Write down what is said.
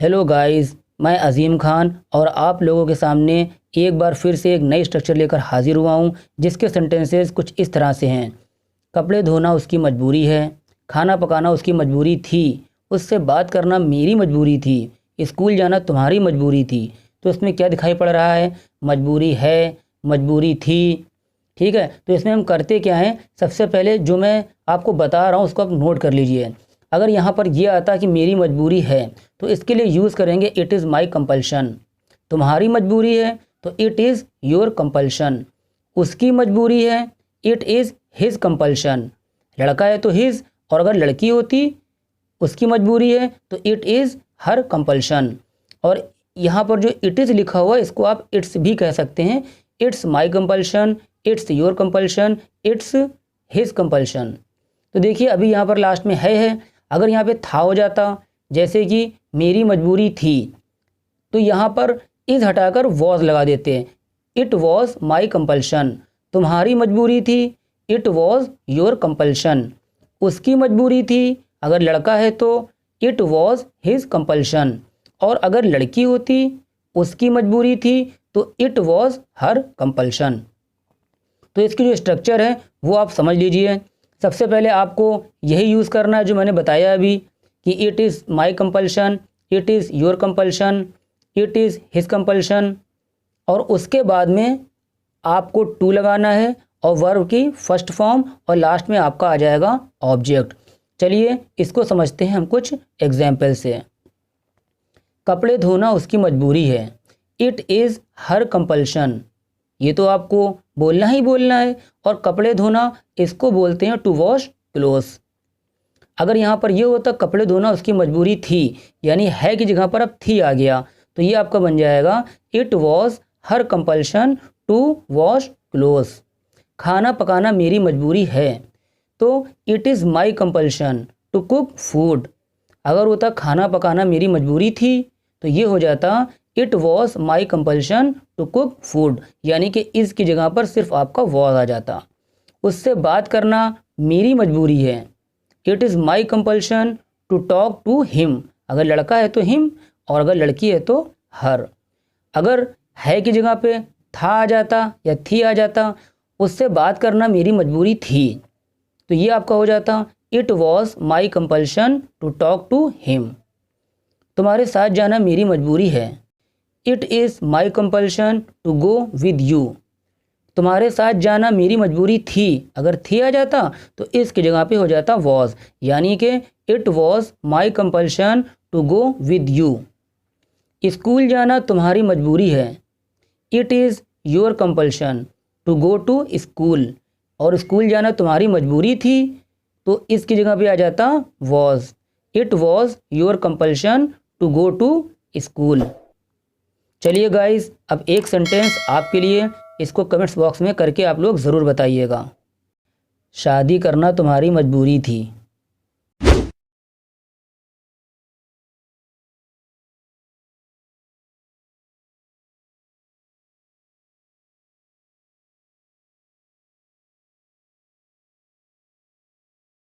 Hello guys, मैं अज़ीम खान और आप लोगों के सामने एक बार फिर से एक नई स्ट्रक्चर लेकर हाजिर हुआ हूँ, जिसके सेंटेंसेस कुछ इस तरह से हैं। कपड़े धोना उसकी मजबूरी है, खाना पकाना उसकी मजबूरी थी, उससे बात करना मेरी मजबूरी थी, स्कूल जाना तुम्हारी मजबूरी थी। तो इसमें क्या दिखाई पड़ रहा है? मजबूरी है, मजबूरी थी। ठीक है, तो इसमें हम करते क्या हैं? सबसे पहले जो मैं आपको बता रहा हूँ उसको आप नोट कर लीजिए। अगर यहाँ पर ये आता कि मेरी मजबूरी है, तो इसके लिए यूज़ करेंगे इट इज़ माई कंपल्शन। तुम्हारी मजबूरी है तो इट इज़ योर कंपल्शन। उसकी मजबूरी है, इट इज़ हिज कंपल्शन। लड़का है तो हिज, और अगर लड़की होती उसकी मजबूरी है तो इट इज़ हर कंपल्शन। और यहाँ पर जो इट इज़ लिखा हुआ है इसको आप इट्स भी कह सकते हैं। It's my compulsion, it's your compulsion, it's his compulsion. तो देखिए अभी यहाँ पर लास्ट में है। अगर यहाँ पे था हो जाता, जैसे कि मेरी मजबूरी थी, तो यहाँ पर इज़ हटाकर वॉज लगा देते हैं। It was my compulsion. तुम्हारी मजबूरी थी, इट वॉज योर कंपल्शन। उसकी मजबूरी थी, अगर लड़का है तो इट वॉज हिज कंपल्शन। और अगर लड़की होती, उसकी मजबूरी थी, तो इट वॉज हर कंपल्शन। तो इसकी जो स्ट्रक्चर है वो आप समझ लीजिए। सबसे पहले आपको यही यूज़ करना है जो मैंने बताया अभी, कि it is my compulsion, it is your compulsion, it is his compulsion. और उसके बाद में आपको टू लगाना है और वर्ब की फर्स्ट फॉर्म, और लास्ट में आपका आ जाएगा ऑब्जेक्ट। चलिए इसको समझते हैं हम कुछ एग्जाम्पल से। कपड़े धोना उसकी मजबूरी है, इट इज़ हर कंपल्शन। ये तो आपको बोलना ही बोलना है। और कपड़े धोना इसको बोलते हैं टू वॉश क्लोथ्स। अगर यहाँ पर ये होता कपड़े धोना उसकी मजबूरी थी, यानी है की जगह पर अब थी आ गया, तो ये आपका बन जाएगा it was her compulsion to wash clothes. खाना पकाना मेरी मजबूरी है, तो it is my compulsion to cook food. अगर होता खाना पकाना मेरी मजबूरी थी, तो ये हो जाता it was my compulsion to cook food, यानी कि इस की जगह पर सिर्फ आपका वॉज आ जाता। उससे बात करना मेरी मजबूरी है, it is my compulsion to talk to him. अगर लड़का है तो हिम, और अगर लड़की है तो हर। अगर है की जगह पे था आ जाता या थी आ जाता, उससे बात करना मेरी मजबूरी थी, तो ये आपका हो जाता it was my compulsion to talk to him. तुम्हारे साथ जाना मेरी मजबूरी है, it is my compulsion to go with you. तुम्हारे साथ जाना मेरी मजबूरी थी, अगर थी आ जाता तो इसकी जगह पे हो जाता वॉज, यानी कि it was my compulsion to go with you. School जाना तुम्हारी मजबूरी है, it is your compulsion to go to school. और स्कूल जाना तुम्हारी मजबूरी थी, तो इसकी जगह पे आ जाता was, it was your compulsion to go to school. चलिए गाइस, अब एक सेंटेंस आपके लिए, इसको कमेंट्स बॉक्स में करके आप लोग ज़रूर बताइएगा। शादी करना तुम्हारी मजबूरी थी।